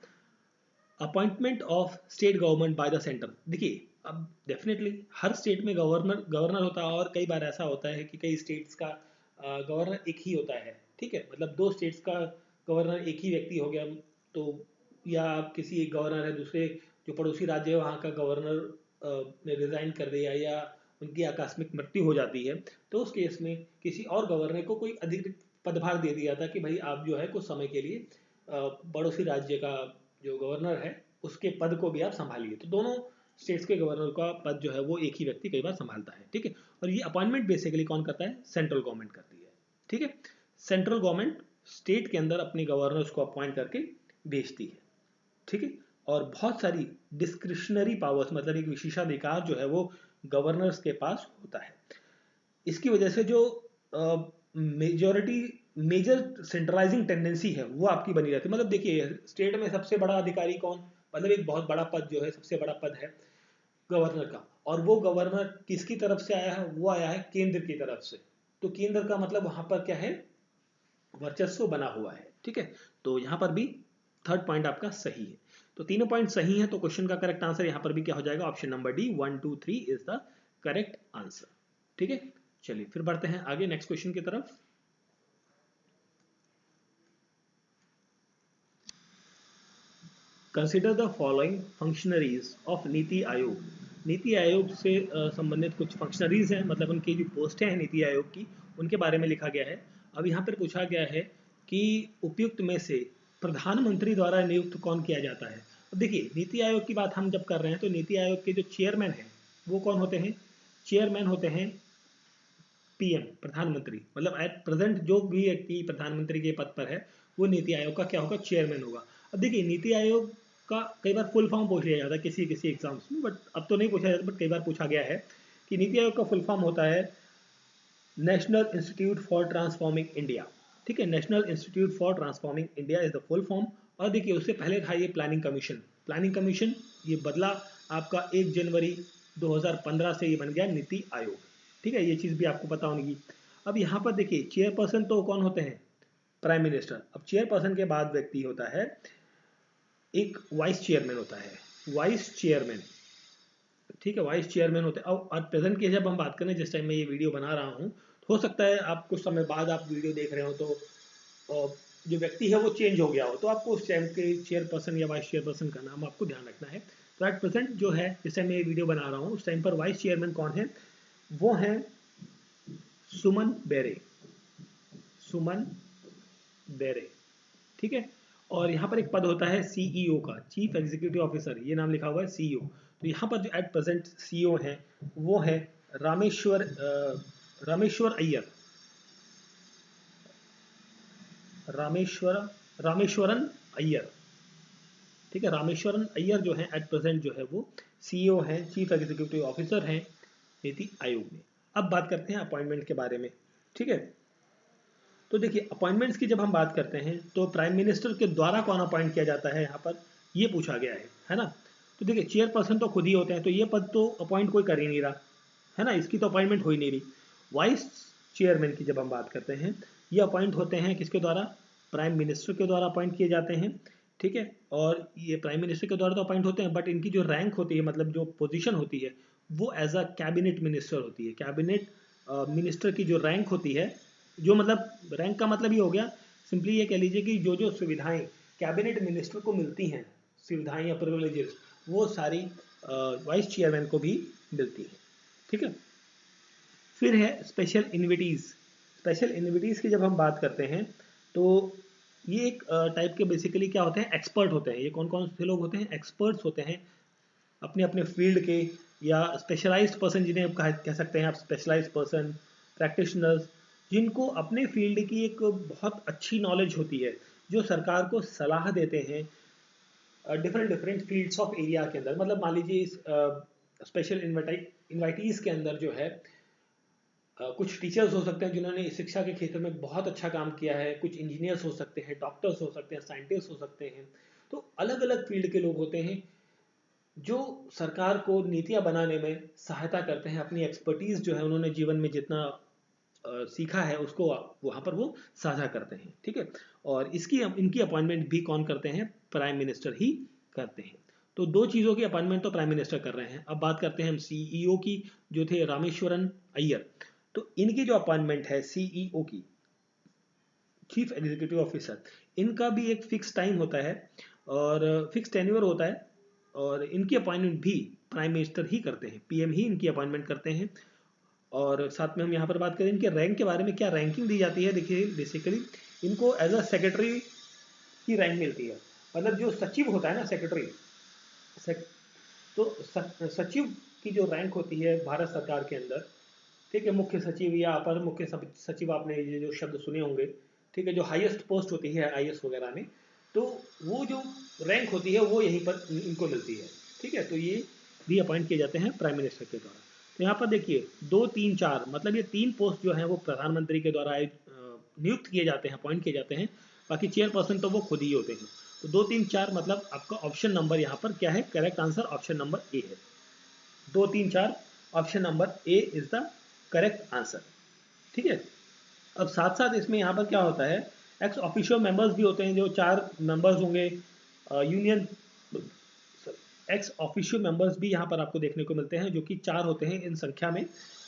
appointment of state government by the centre. देखिए, अब डेफिनेटली हर स्टेट में गवर्नर गवर्नर होता है, और कई बार ऐसा होता है कि कई स्टेट्स का गवर्नर एक ही होता है। ठीक है, मतलब दो स्टेट्स का गवर्नर एक ही व्यक्ति हो गया, तो या किसी एक गवर्नर है, दूसरे जो पड़ोसी राज्य है वहाँ का गवर्नर ने रिजाइन कर दिया या उनकी आकस्मिक मृत्यु हो जाती है, तो उस केस में किसी और गवर्नर को कोई अधिक पदभार दे दिया था कि भाई आप जो है कुछ समय के लिए पड़ोसी राज्य का जो गवर्नर है उसके पद को भी आप संभालिए। तो दोनों स्टेट्स के गवर्नर का पद जो है वो एक ही व्यक्ति कई बार संभालता है। ठीक है, और ये अपॉइंटमेंट बेसिकली कौन करता है, सेंट्रल गवर्नमेंट करती है। ठीक है, सेंट्रल गवर्नमेंट स्टेट के अंदर अपने गवर्नर्स को अपॉइंट करके भेजती है। ठीक है, और बहुत सारी डिस्क्रिशनरी पावर्स, मतलब एक विशेषाधिकार जो है वो गवर्नर्स के पास होता है। इसकी वजह से जो मेजॉरिटी मेजर सेंट्रलाइजिंग टेंडेंसी है वो आपकी बनी रहती है। मतलब देखिए, स्टेट में सबसे बड़ा अधिकारी कौन, मतलब एक बहुत बड़ा पद जो है, सबसे बड़ा पद है गवर्नर का, और वो गवर्नर किसकी तरफ से आया है, वो आया है केंद्र की तरफ से। तो केंद्र का मतलब वहां पर क्या है, वर्चस्व बना हुआ है। ठीक है, तो यहां पर भी थर्ड पॉइंट आपका सही है। तो तीनों पॉइंट सही है, तो क्वेश्चन का करेक्ट आंसर यहां पर भी क्या हो जाएगा, option number D, 1 2 3 is the correct answer. ठीक है, चलिए फिर बढ़ते हैं आगे नेक्स्ट क्वेश्चन की तरफ। Consider the following functionaries of NITI Aayog. NITI Aayog से संबंधित कुछ फंक्शनरीज हैं, मतलब उनकी जो पोस्टें हैं नीति आयोग की, उनके बारे में लिखा गया है। अब यहाँ पर पूछा गया है कि उपयुक्त में से प्रधानमंत्री द्वारा नियुक्त कौन किया जाता है। अब देखिए, नीति आयोग की बात हम जब कर रहे हैं तो नीति आयोग के जो चेयरमैन हैं वो कौन होते हैं, चेयरमैन होते हैं पीएम, प्रधानमंत्री। मतलब एट प्रेजेंट जो भी व्यक्ति प्रधानमंत्री के पद पर है वो नीति आयोग का क्या होगा, चेयरमैन होगा। अब देखिए, नीति आयोग का कई बार फुल फॉर्म पूछ लिया जाता है किसी किसी एग्जाम्स में, बट अब तो नहीं पूछा जाता, बट कई बार पूछा गया है कि नीति आयोग का फुल फॉर्म होता है national institute for transforming India. ठीक है, national institute for transforming India is the full form. और देखिए, उससे पहले था ये प्लानिंग कमीशन। प्लानिंग कमीशन ये बदला आपका 1 जनवरी 2015 से ये बन गया नीति आयोग। ठीक है, ये चीज़ भी आपको पता होगी। अब यहाँ पर देखिए, चेयरपर्सन तो कौन होते हैं, प्राइम मिनिस्टर। अब चेयरपर्सन के बाद व्यक्ति होता है एक वाइस चेयरमैन होता है, वाइस चेयरमैन। ठीक है, वाइस चेयरमैन होते हैं। और प्रेजेंट की जब हम बात करें, जिस टाइम मैं ये वीडियो बना रहा हूँ, हो सकता है आप कुछ समय बाद आप वीडियो देख रहे हो तो जो व्यक्ति है वो चेंज हो गया हो, तो आपको उस टाइम के चेयरपर्सन या वाइस चेयरपर्सन का नाम आपको ध्यान रखना है। तो एट प्रेजेंट जो है, जिस टाइम मैं ये वीडियो बना रहा हूँ, उस टाइम पर वाइस चेयरमैन कौन है, वो हैं सुमन बेरे, सुमन बेरे। ठीक है, और यहाँ पर एक पद होता है सीईओ का, चीफ एग्जीक्यूटिव ऑफिसर, ये नाम लिखा हुआ है सीईओ। तो यहाँ पर जो एट प्रेजेंट सीईओ हैं वो है रामेश्वर अय्यर, रामेश्वरन अय्यर। ठीक है, रामेश्वरन अय्यर जो है एट प्रेजेंट जो है वो सीईओ हैं, चीफ एग्जीक्यूटिव ऑफिसर हैं नीति आयोग में। अब बात करते हैं अपॉइंटमेंट के बारे में। ठीक है, तो देखिए, अपॉइंटमेंट्स की जब हम बात करते हैं तो प्राइम मिनिस्टर के द्वारा कौन अपॉइंट किया जाता है, यहाँ पर ये पूछा गया है ना। तो देखिए चेयरपर्सन तो खुद ही होते हैं, तो ये पद तो अपॉइंट कोई कर ही नहीं रहा है ना, इसकी तो अपॉइंटमेंट हो ही नहीं रही। वाइस चेयरमैन की जब हम बात करते हैं, ये अपॉइंट होते हैं किसके द्वारा, प्राइम मिनिस्टर के द्वारा अपॉइंट किए जाते हैं, ठीक है। और ये प्राइम मिनिस्टर के द्वारा तो अपॉइंट होते हैं, बट इनकी जो रैंक होती है, मतलब जो पोजीशन होती है, वो एज अ कैबिनेट मिनिस्टर होती है। कैबिनेट मिनिस्टर की जो रैंक होती है, जो मतलब रैंक का मतलब ये हो गया, सिंपली ये कह लीजिए कि जो जो सुविधाएं कैबिनेट मिनिस्टर को मिलती हैं, सुविधाएं या प्रिविलेजेस, वो सारी वाइस चेयरमैन को भी मिलती हैं, ठीक है। फिर है स्पेशल इन्विटीज़। स्पेशल इन्विटीज़ की जब हम बात करते हैं, तो ये एक टाइप के बेसिकली क्या होते हैं, एक्सपर्ट होते हैं। ये कौन कौन से लोग होते हैं, एक्सपर्ट्स होते हैं अपने अपने फील्ड के, या स्पेशलाइज्ड पर्सन जिन्हें आप कह सकते हैं आप, स्पेशलाइज्ड पर्सन, प्रैक्टिशनर्स, जिनको अपने फील्ड की एक बहुत अच्छी नॉलेज होती है, जो सरकार को सलाह देते हैं different different fields of area के अंदर। मतलब मान लीजिए इस स्पेशल इन्वाइटीज़ के अंदर जो है कुछ टीचर्स हो सकते हैं जिन्होंने शिक्षा के क्षेत्र में बहुत अच्छा काम किया है, कुछ इंजीनियर्स हो सकते हैं, डॉक्टर्स हो सकते हैं, साइंटिस्ट हो सकते हैं। तो अलग अलग फील्ड के लोग होते हैं जो सरकार को नीतियां बनाने में सहायता करते हैं। अपनी एक्सपर्टीज जो है उन्होंने जीवन में जितना सीखा है उसको वहाँ पर वो साझा करते हैं, ठीक है। और इसकी इनकी अपॉइंटमेंट भी कौन करते हैं, प्राइम मिनिस्टर ही करते हैं। तो दो चीज़ों की अपॉइंटमेंट तो प्राइम मिनिस्टर कर रहे हैं। अब बात करते हैं हम सीईओ की, जो थे रामेश्वरन अय्यर। तो इनकी जो अपॉइंटमेंट है सीईओ की, चीफ एग्जीक्यूटिव ऑफिसर, इनका भी एक फिक्स टाइम होता है और फिक्स टेन्योर होता है, और इनकी अपॉइंटमेंट भी प्राइम मिनिस्टर ही करते हैं, पीएम ही इनकी अपॉइंटमेंट करते हैं। और साथ में हम यहाँ पर बात करें इनके रैंक के बारे में, क्या रैंकिंग दी जाती है। देखिए बेसिकली इनको एज अ सेक्रेटरी की रैंक मिलती है। मतलब जो सचिव होता है ना, सेक्रेटरी, तो सचिव की जो रैंक होती है भारत सरकार के अंदर, ठीक है, मुख्य सचिव या अपर मुख्य सचिव, आपने ये जो शब्द सुने होंगे, ठीक है, जो हाईएस्ट पोस्ट होती है आईएएस वगैरह में, तो वो जो रैंक होती है वो यहीं पर इनको मिलती है, ठीक है। तो ये भी अपॉइंट किए जाते हैं प्राइम मिनिस्टर के द्वारा। तो यहाँ पर देखिए 2 3 4, मतलब ये 3 पोस्ट जो हैं वो प्रधानमंत्री के द्वारा नियुक्त किए जाते हैं, अपॉइंट किए जाते हैं। बाकी चेयरपर्सन तो वो खुद ही होते हैं। तो 2 3 4 मतलब आपका ऑप्शन नंबर यहाँ पर क्या है, correct answer option number A है। 2 3 4 option number A is the correct answer, ठीक है। अब साथ साथ इसमें यहाँ पर क्या होता है, एक्स ऑफिशियल मेंबर्स भी होते हैं, जो 4 मेंबर्स होंगे यूनियन, एक्स ऑफिशियल मेंबर्स भी यहाँ पर आपको देखने को मिलते हैं, जो कि 4 होते हैं इन संख्या में।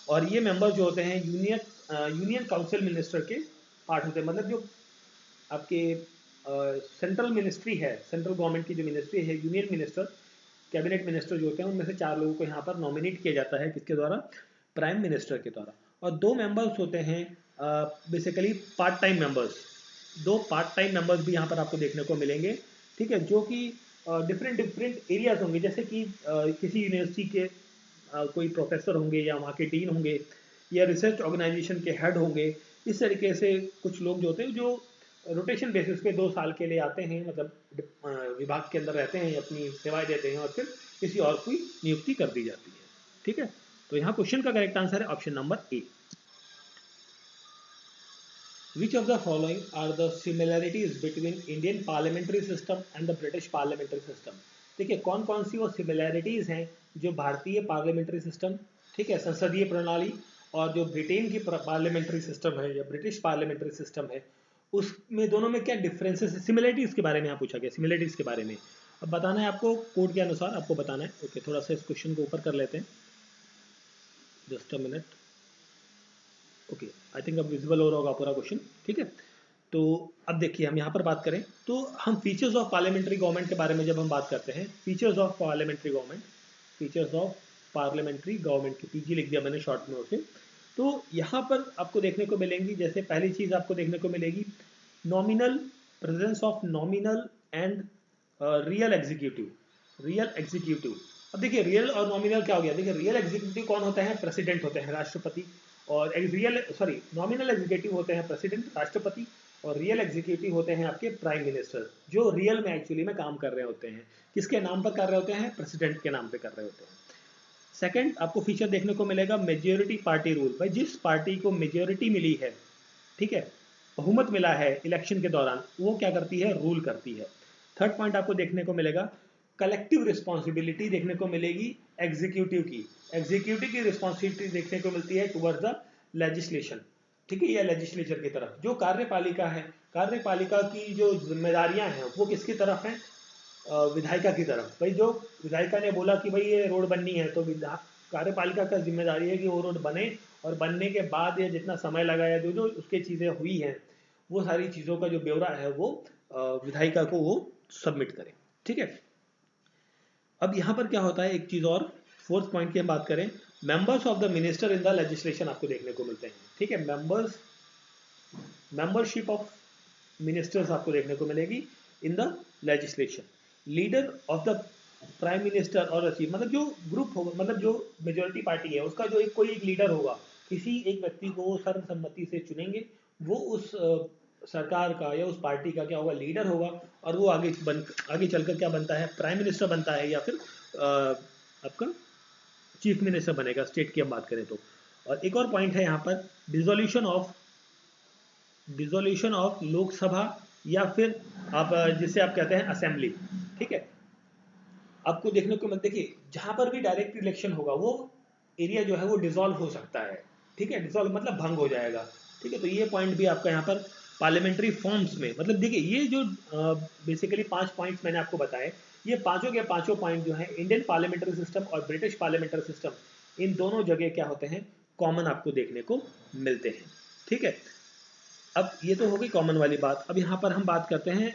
और ये मेंबर जो होते हैं यूनियन काउंसिल मिनिस्टर के पार्ट होते हैं। मतलब जो आपके सेंट्रल मिनिस्ट्री है, सेंट्रल गवर्नमेंट की जो मिनिस्ट्री है, यूनियन मिनिस्टर, कैबिनेट मिनिस्टर जो होते हैं, उनमें से 4 लोगों को यहाँ पर नॉमिनेट किया जाता है, किसके द्वारा, प्राइम मिनिस्टर के द्वारा। और 2 मेंबर्स होते हैं basically part time members. 2 part time members भी यहाँ पर आपको देखने को मिलेंगे, ठीक है, जो कि डिफरेंट डिफरेंट एरियाज होंगे। जैसे कि किसी यूनिवर्सिटी के कोई प्रोफेसर होंगे, या वहाँ के डीन होंगे, या रिसर्च ऑर्गेनाइजेशन के हेड होंगे। इस तरीके से कुछ लोग जो होते हैं, जो रोटेशन बेसिस पे 2 साल के लिए आते हैं, मतलब विभाग के अंदर रहते हैं, अपनी सेवाएं देते हैं, और फिर किसी और की नियुक्ति कर दी जाती है, ठीक है। तो यहाँ क्वेश्चन का करेक्ट आंसर है option number A. Which of the following are the similarities between Indian parliamentary system and the British parliamentary system? देखिए कौन कौन सी वो सिमिलैरिटीज हैं जो भारतीय पार्लियामेंट्री सिस्टम, ठीक है, संसदीय प्रणाली, और जो ब्रिटेन की पार्लियामेंट्री सिस्टम है या ब्रिटिश पार्लियामेंट्री सिस्टम है, उसमें दोनों में क्या डिफरेंसेस है। सिमिलैरिटीज के बारे में यहाँ पूछा गया, सिमिलैरिटीज के बारे में अब बताना है आपको, कोड के अनुसार आपको बताना है। ओके, थोड़ा सा इस क्वेश्चन को ऊपर कर लेते हैं, just a minute. Okay, I think अब विजिबल हो रहा होगा पूरा क्वेश्चन, ठीक है। तो अब देखिए हम यहाँ पर बात करें, तो हम फीचर्स ऑफ पार्लियामेंट्री गवर्नमेंट के बारे में जब हम बात करते हैं, features of parliamentary government, features of parliamentary government की पीजी लिख दिया मैंने शॉर्ट में उसे। तो यहाँ पर आपको देखने को मिलेंगी, जैसे पहली चीज़ आपको देखने को मिलेगी nominal, presence of nominal and real executive, real executive. अब देखिए रियल और नॉमिनल क्या हो गया, देखिए रियल एग्जीक्यूटिव कौन होता है, प्रेसिडेंट होते हैं, राष्ट्रपति। और रियल सॉरी नॉमिनल एग्जीक्यूटिव होते हैं प्रेसिडेंट, राष्ट्रपति। और रियल एग्जीक्यूटिव होते हैं आपके प्राइम मिनिस्टर, जो रियल में एक्चुअली में काम कर रहे होते हैं। किसके नाम पर कर रहे होते हैं, प्रेसिडेंट के नाम पे कर रहे होते हैं। सेकंड आपको फीचर देखने को मिलेगा मेजोरिटी पार्टी रूल। भाई जिस पार्टी को मेजोरिटी मिली है, ठीक है, बहुमत मिला है इलेक्शन के दौरान, वो क्या करती है, रूल करती है। थर्ड पॉइंट आपको देखने को मिलेगा कलेक्टिव रिस्पॉन्सिबिलिटी देखने को मिलेगी एग्जीक्यूटिव की रिस्पॉन्सिबिलिटी देखने को मिलती है टुवर्ड्स द लेजिस्लेशन, ठीक है, या लेजिस्लेचर की तरफ। जो कार्यपालिका है, कार्यपालिका की जो जिम्मेदारियां हैं वो किसकी तरफ हैं, विधायिका की तरफ। भाई जो विधायिका ने बोला कि भाई ये रोड बननी है, तो कार्यपालिका का जिम्मेदारी है कि वो रोड बने, और बनने के बाद या जितना समय लगा या जो जो उसके चीज़ें हुई हैं वो सारी चीज़ों का जो ब्यौरा है वो विधायिका को वो सबमिट करें, ठीक है। अब यहाँ पर क्या होता है, एक चीज़ और, फोर्थ पॉइंट की हम बात करें, members of the minister in the legislation आपको देखने को मिलते हैं, ठीक है। मेंबरशिप ऑफ मिनिस्टर्स आपको देखने को मिलेगी in the legislation. Leader of the prime minister और चीफ, मतलब जो ग्रुप होगा, मतलब जो मेजोरिटी पार्टी है उसका जो कोई एक लीडर होगा, किसी एक व्यक्ति को सर्वसम्मति से चुनेंगे, वो उस सरकार का या उस पार्टी का क्या होगा, लीडर होगा, और वो आगे चलकर क्या बनता है, प्राइम मिनिस्टर बनता है, या फिर आपका चीफ मिनिस्टर बनेगा स्टेट की हम बात करें तो। और एक और पॉइंट है यहाँ पर, डिसोल्यूशन ऑफ लोकसभा, या फिर आप जिसे आप कहते हैं असेंबली, ठीक है। आपको देखने को मिलता है कि जहां पर भी डायरेक्ट इलेक्शन होगा वो एरिया जो है वो डिसॉल्व हो सकता है, ठीक है, डिसॉल्व मतलब भंग हो जाएगा, ठीक है। तो ये पॉइंट भी आपका यहाँ पर पार्लियामेंट्री फॉर्म्स में, मतलब देखिए ये जो बेसिकली 5 पॉइंट्स मैंने आपको बताए, ये पांचों के पांचों पॉइंट जो है इंडियन पार्लियामेंट्री सिस्टम और ब्रिटिश पार्लियामेंट्री सिस्टम, इन दोनों जगह क्या होते हैं, कॉमन आपको देखने को मिलते हैं, ठीक है। अब ये तो हो गई कॉमन वाली बात। अब यहाँ पर हम बात करते हैं,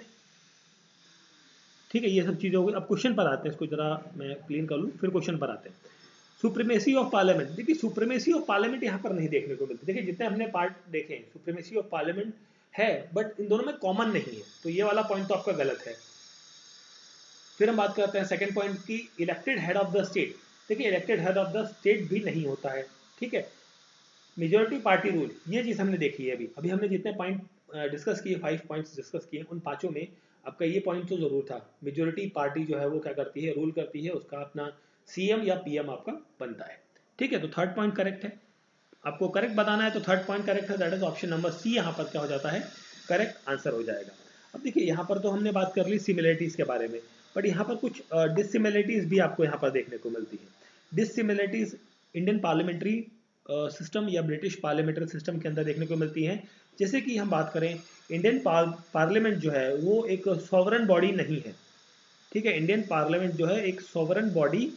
ठीक है, ये सब चीज़ें हो गई। अब क्वेश्चन पर आते हैं, इसको जरा मैं क्लीन कर लूँ, फिर क्वेश्चन पर आते हैं। सुप्रीमेसी ऑफ पार्लियामेंट, देखिए सुप्रीमेसी ऑफ पार्लियामेंट यहाँ पर नहीं देखने को मिलती। देखिए जितने हमने पार्ट देखे हैं, सुप्रीमेसी ऑफ पार्लियामेंट है, बट इन दोनों में कॉमन नहीं है, तो ये वाला पॉइंट तो आपका गलत है। फिर हम बात करते हैं सेकंड पॉइंट की, elected head of the state. देखिए elected head of the state भी नहीं होता है, ठीक है। मेजोरिटी पार्टी रूल, ये चीज़ हमने देखी है। अभी अभी हमने जितने पॉइंट डिस्कस किए, 5 पॉइंट्स डिस्कस किए, उन पांचों में आपका ये पॉइंट तो जरूर था, मेजोरिटी पार्टी जो है वो क्या करती है, रूल करती है, उसका अपना सीएम या पीएम आपका बनता है, ठीक है। तो थर्ड पॉइंट करेक्ट है, आपको करेक्ट बताना है तो थर्ड पॉइंट करेक्ट है, that is option number C, यहाँ पर क्या हो जाता है, करेक्ट आंसर हो जाएगा। अब देखिए यहाँ पर तो हमने बात कर ली सिमिलरिटीज के बारे में, बट यहाँ पर कुछ डिसिमिलरिटीज भी आपको यहाँ पर देखने को मिलती है। डिसिमिलरिटीज इंडियन पार्लियामेंट्री सिस्टम या ब्रिटिश पार्लियामेंट्री सिस्टम के अंदर देखने को मिलती हैं। जैसे कि हम बात करें, इंडियन पार्लियामेंट जो है वो एक सॉवरन बॉडी नहीं है, ठीक है। इंडियन पार्लियामेंट जो है एक सॉवरन बॉडी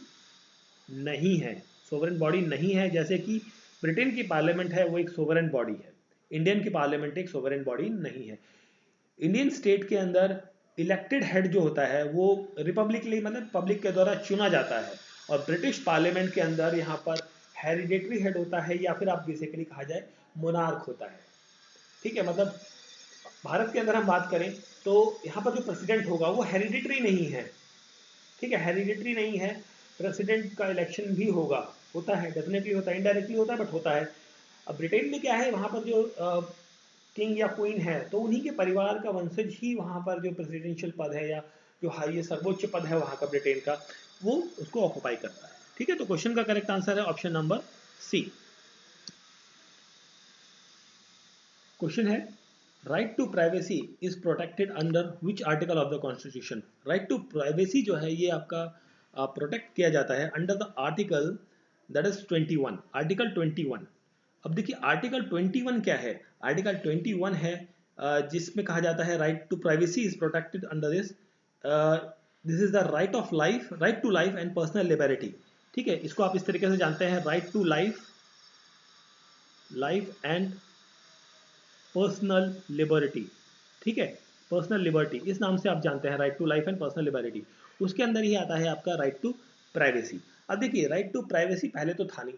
नहीं है, सॉवरन बॉडी नहीं है। जैसे कि ब्रिटेन की पार्लियामेंट है वो एक सोवरेन बॉडी है, इंडियन की पार्लियामेंट एक सोवरेन बॉडी नहीं है। इंडियन स्टेट के अंदर इलेक्टेड हेड जो होता है वो रिपब्लिकली, मतलब पब्लिक के द्वारा चुना जाता है, और ब्रिटिश पार्लियामेंट के अंदर यहाँ पर हेरिडेटरी हेड होता है, या फिर आप बेसिकली कहा जाए मोनार्क होता है, ठीक है। मतलब भारत के अंदर हम बात करें तो यहाँ पर जो प्रेसिडेंट होगा वो हेरिडेटरी नहीं है, ठीक है, हेरिडेटरी नहीं है। प्रेसिडेंट का इलेक्शन भी होगा, होता है, डेफिनेटली होता है, इनडायरेक्टली होता है बट होता है। अब ब्रिटेन में क्या है, वहाँ पर जो किंग या क्वीन है तो उन्हीं के परिवार का वंशज ही वहाँ पर जो प्रेसिडेंशियल पद है या जो हाईएस्ट सर्वोच्च पद है वहाँ का ब्रिटेन का, वो उसको ऑक्युपाई करता है, ठीक है। तो क्वेश्चन का करेक्ट आंसर है ऑप्शन नंबर सी। क्वेश्चन है, right to privacy is protected under which article of the constitution. Right to privacy जो है ये आपका प्रोटेक्ट किया जाता है under the article that is 21, article 21। अब देखिए आर्टिकल 21 क्या है, आर्टिकल 21 है जिसमें कहा जाता है right to privacy is protected under this, this is the right of life, right to life and personal liberty, ठीक है। इसको आप इस तरीके से जानते हैं, right to life, life and personal liberty, ठीक है, पर्सनल लिबर्टी इस नाम से आप जानते हैं, right to life and personal liberty. उसके अंदर ही आता है आपका राइट टू प्राइवेसी। अब देखिए राइट टू प्राइवेसी पहले तो था नहीं,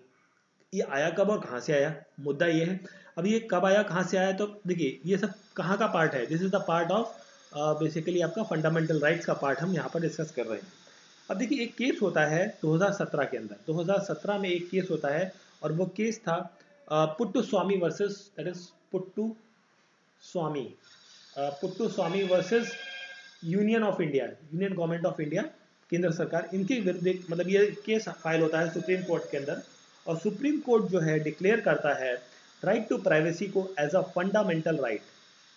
ये आया कब और कहाँ से आया, मुद्दा ये है। अब ये कब आया कहाँ से आया, तो देखिए ये सब कहाँ का पार्ट है, this is the part of basically आपका फंडामेंटल राइट्स का पार्ट हम यहाँ पर डिस्कस कर रहे हैं। अब देखिए एक केस होता है 2017 के अंदर, 2017 में एक केस होता है, और वो केस था Puttaswamy versus, that is Puttaswamy, Puttaswamy versus union of India, union government of India, केंद्र सरकार, इनके विरुद्ध मतलब ये केस फाइल होता है सुप्रीम कोर्ट के अंदर। और सुप्रीम कोर्ट जो है डिक्लेयर करता है राइट टू प्राइवेसी को एज अ फंडामेंटल राइट,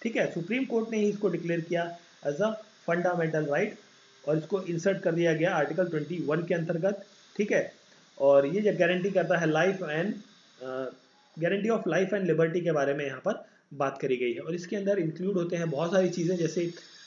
ठीक है। सुप्रीम कोर्ट ने ही इसको डिक्लेयर किया एज अ फंडामेंटल राइट, और इसको इंसर्ट कर दिया गया आर्टिकल 21 के अंतर्गत, ठीक है। और ये जो गारंटी करता है life and guarantee of life and liberty के बारे में यहाँ पर बात करी गई है। और इसके अंदर इंक्लूड होते हैं बहुत सारी चीज़ें, जैसे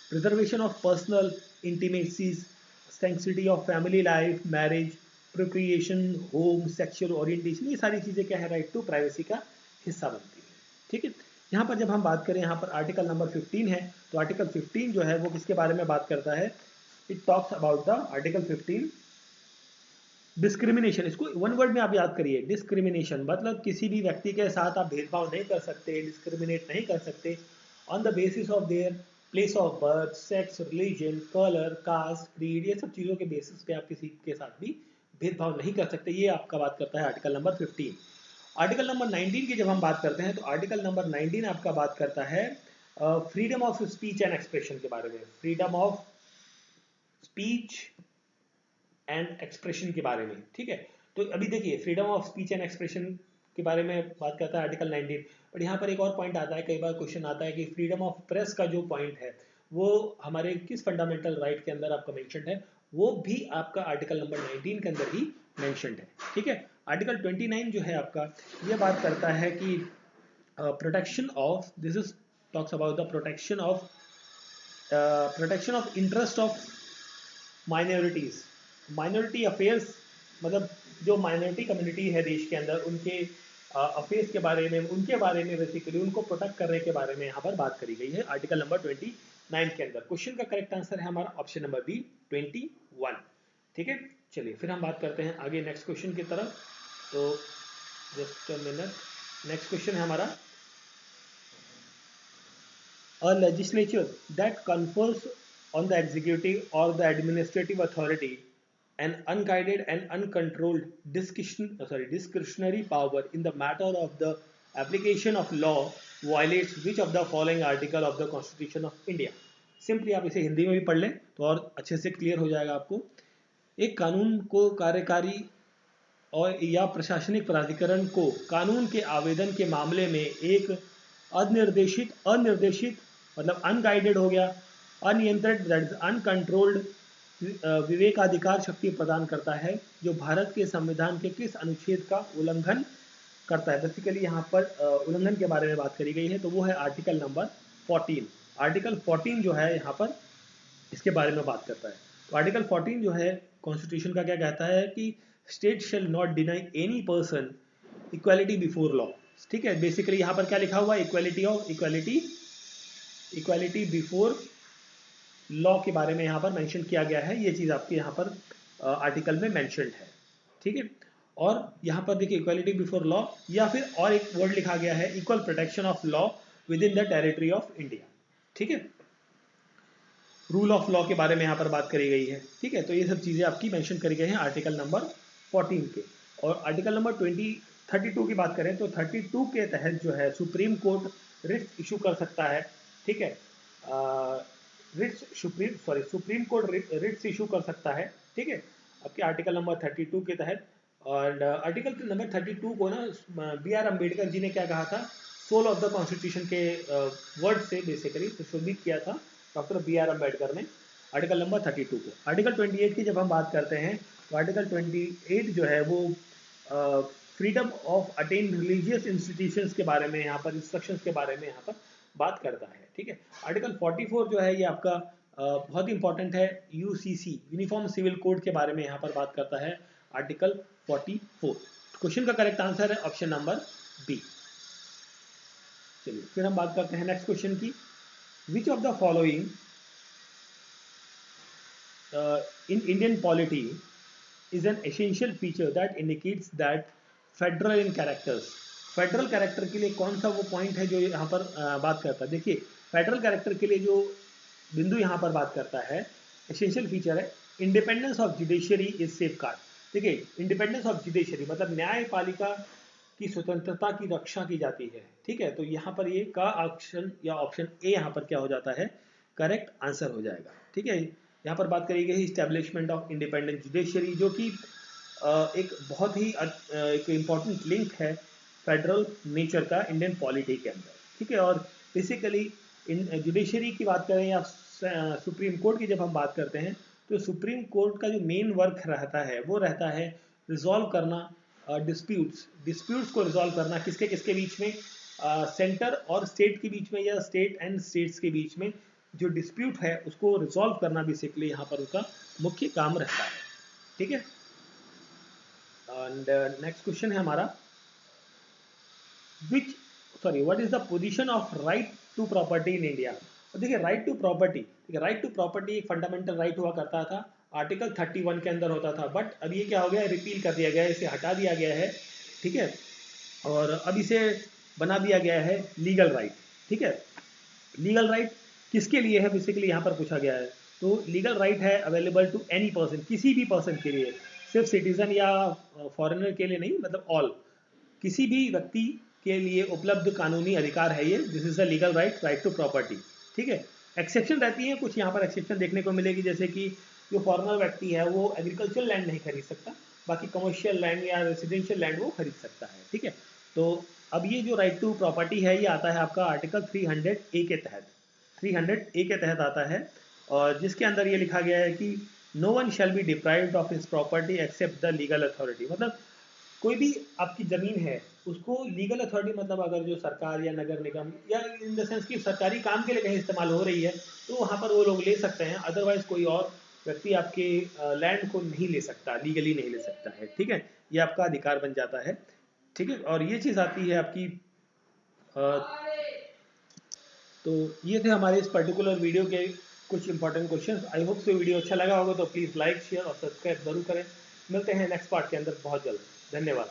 preservation of personal intimacies, sensitivity of family life, marriage, procreation, home, sexual orientation, ये सारी चीज़ें क्या है, राइट टू प्राइवेसी का हिस्सा बनती है, ठीक है। यहाँ पर जब हम बात करें, यहाँ पर आर्टिकल नंबर 15 है, तो आर्टिकल 15 जो है वो किसके बारे में बात करता है, it talks about the article 15 discrimination. इसको वन वर्ड में आप याद करिए, डिस्क्रिमिनेशन मतलब किसी भी व्यक्ति के साथ आप भेदभाव नहीं कर सकते, डिस्क्रिमिनेट नहीं कर सकते on the basis of their place of birth, sex, religion, colour, caste, creed, ये सब चीज़ों के बेसिस पे आप किसी के साथ भी भेदभाव नहीं कर सकते। ये आपका बात करता है आर्टिकल नंबर 15। आर्टिकल नंबर 19 की जब हम बात करते हैं, तो आर्टिकल नंबर 19 आपका बात करता है freedom of speech and expression के बारे में, freedom of speech and expression के बारे में, ठीक है। तो अभी देखिए, freedom of speech and expression के बारे में बात करता है आर्टिकल 19, बट यहाँ पर एक और पॉइंट आता है, कई बार क्वेश्चन आता है कि फ्रीडम ऑफ प्रेस का जो पॉइंट है वो हमारे किस फंडामेंटल राइट के अंदर आपका मेंशन्ड है, वो भी आपका आर्टिकल नंबर 19 के अंदर ही मेंशन्ड है, ठीक है। आर्टिकल 29 जो है आपका, ये बात करता है कि protection of, this is talks about the protection of interest of minorities, minority affairs, मतलब जो माइनॉरिटी कम्युनिटी है देश के अंदर, उनके अफेयर्स के बारे में, उनके बारे में बेसिकली उनको प्रोटेक्ट करने के बारे में यहाँ पर बात करी गई है आर्टिकल नंबर 29 के अंदर। क्वेश्चन का करेक्ट आंसर है हमारा ऑप्शन नंबर बी, 21, ठीक है। चलिए फिर हम बात करते हैं आगे नेक्स्ट क्वेश्चन की तरफ। तो just a minute, next question है हमारा, a legislature that confers on the executive or the administrative authority an unguided and uncontrolled discretionary power in the matter of the application of law violates which of the following article of the Constitution of India। Simply आप इसे हिंदी में भी पढ़ लें तो और अच्छे से क्लियर हो जाएगा आपको। एक कानून को कार्यकारी और या प्रशासनिक प्राधिकरण को कानून के आवेदन के मामले में एक अनिर्देशित मतलब अनगाइडेड हो गया, अनियंत्रित दैट इज अनकंट्रोल्ड विवेकाधिकार शक्ति प्रदान करता है, जो भारत के संविधान के किस अनुच्छेद का उल्लंघन करता है। बेसिकली यहाँ पर उल्लंघन के बारे में बात करी गई है, तो वो है आर्टिकल नंबर 14। आर्टिकल 14 जो है यहाँ पर इसके बारे में बात करता है। तो आर्टिकल 14 जो है कॉन्स्टिट्यूशन का क्या कहता है कि state shall not deny any person equality before law, ठीक है। बेसिकली यहाँ पर क्या लिखा हुआ है, इक्वालिटी बिफोर लॉ के बारे में यहाँ पर मेंशन किया गया है, ये चीज़ आपके यहाँ पर आर्टिकल में मेंशन्ड है, ठीक है। और यहाँ पर देखिए इक्वालिटी बिफोर लॉ, या फिर और एक वर्ड लिखा गया है equal protection of law with in the territory of India, ठीक है। रूल ऑफ लॉ के बारे में यहाँ पर बात करी गई है, ठीक है। तो ये सब चीज़ें आपकी मेंशन करी गई हैं आर्टिकल नंबर 14 के। और आर्टिकल नंबर 32 की बात करें तो 32 के तहत जो है सुप्रीम कोर्ट रिट्स इशू कर सकता है, ठीक है। सुप्रीम कोर्ट रिट्स इशू कर सकता है, ठीक है, आपके आर्टिकल नंबर 32 के तहत। और आर्टिकल नंबर 32 को ना B.R. अम्बेडकर जी ने क्या कहा था, सोल ऑफ द कॉन्स्टिट्यूशन के वर्ड से बेसिकली सुशोभित किया था डॉक्टर B.R. अम्बेडकर ने आर्टिकल नंबर 32 को। आर्टिकल 28 की जब हम बात करते हैं तो आर्टिकल 28 जो है वो freedom of attain religious institutions के बारे में, यहाँ पर इंस्ट्रक्शंस के बारे में यहाँ पर बात करता है, ठीक है। आर्टिकल 44 जो है ये आपका बहुत इंपॉर्टेंट है, UCC यूनिफॉर्म सिविल कोड के बारे में यहाँ पर बात करता है आर्टिकल 44। क्वेश्चन का करेक्ट आंसर है ऑप्शन नंबर बी। चलिए फिर हम बात करते हैं नेक्स्ट क्वेश्चन की। Which of the following in Indian polity is an essential feature that indicates that federal in characters? Federal character के लिए कौन सा वो पॉइंट है जो यहाँ पर बात करता है। देखिए फेडरल कैरेक्टर के लिए जो बिंदु यहाँ पर बात करता है, एसेंशियल फीचर है independence of judiciary is safeguard. देखिए इंडिपेंडेंस ऑफ जुडिशियरी मतलब न्यायपालिका की स्वतंत्रता की रक्षा की जाती है, ठीक है। तो यहाँ पर ये का ऑप्शन या ऑप्शन ए यहाँ पर क्या हो जाता है, करेक्ट आंसर हो जाएगा, ठीक है। यहाँ पर बात करी गई इस्टेब्लिशमेंट ऑफ इंडिपेंडेंट जुडिशियरी, जो कि एक बहुत ही एक इम्पॉर्टेंट लिंक है फेडरल नेचर का इंडियन पॉलिटी के अंदर, ठीक है। और बेसिकली इन जुडिशरी की बात करें या सुप्रीम कोर्ट की जब हम बात करते हैं तो सुप्रीम कोर्ट का जो मेन वर्क रहता है वो रहता है रिजॉल्व करना डिस्प्यूट्स को रिजॉल्व करना किसके किसके बीच में, सेंटर और स्टेट के बीच में या स्टेट एंड स्टेट्स के बीच में जो डिस्प्यूट है उसको रिजॉल्व करना बेसिकली यहाँ पर उसका मुख्य काम रहता है। ठीक है, एंड नेक्स्ट क्वेश्चन है हमारा, what is the position of right to property in India. तो देखिए राइट टू प्रॉपर्टी, ठीक है, राइट टू प्रॉपर्टी एक फंडामेंटल राइट हुआ करता था, आर्टिकल 31 के अंदर होता था, बट अब ये क्या हो गया है, रिपील कर दिया गया है, इसे हटा दिया गया है। ठीक है, और अब इसे बना दिया गया है लीगल राइट। ठीक है, लीगल राइट किसके लिए है बेसिकली यहाँ पर पूछा गया है। तो लीगल राइट है अवेलेबल टू एनी पर्सन, किसी भी पर्सन के लिए, सिर्फ सिटीजन या फॉरेनर के लिए नहीं, मतलब ऑल, किसी भी व्यक्ति के लिए उपलब्ध कानूनी अधिकार है ये। This is the legal right, right to property. ठीक है, एक्सेप्शन रहती है कुछ, यहाँ पर एक्सेप्शन देखने को मिलेगी, जैसे कि जो फॉरेनर व्यक्ति है वो एग्रीकल्चर लैंड नहीं खरीद सकता, बाकी कमर्शियल लैंड या रेसिडेंशियल लैंड वो खरीद सकता है। ठीक है, तो अब ये जो राइट टू प्रॉपर्टी है ये आता है आपका आर्टिकल 300A के तहत, 300A के तहत आता है, और जिसके अंदर ये लिखा गया है कि no one shall be deprived of his property except the legal authority. मतलब कोई भी आपकी ज़मीन है उसको लीगल अथॉरिटी, मतलब अगर जो सरकार या नगर निगम या इन द सेंस कि सरकारी काम के लिए कहीं इस्तेमाल हो रही है तो वहाँ पर वो लोग ले सकते हैं, अदरवाइज कोई और व्यक्ति आपके लैंड को नहीं ले सकता, लीगली नहीं ले सकता है। ठीक है, ये आपका अधिकार बन जाता है। ठीक है, और ये चीज़ आती है आपकी तो ये थे हमारे इस पर्टिकुलर वीडियो के कुछ इंपॉर्टेंट क्वेश्चंस। आई होप से वीडियो अच्छा लगा होगा, तो प्लीज़ लाइक शेयर और सब्सक्राइब जरूर करें। मिलते हैं नेक्स्ट पार्ट के अंदर बहुत जल्द। धन्यवाद।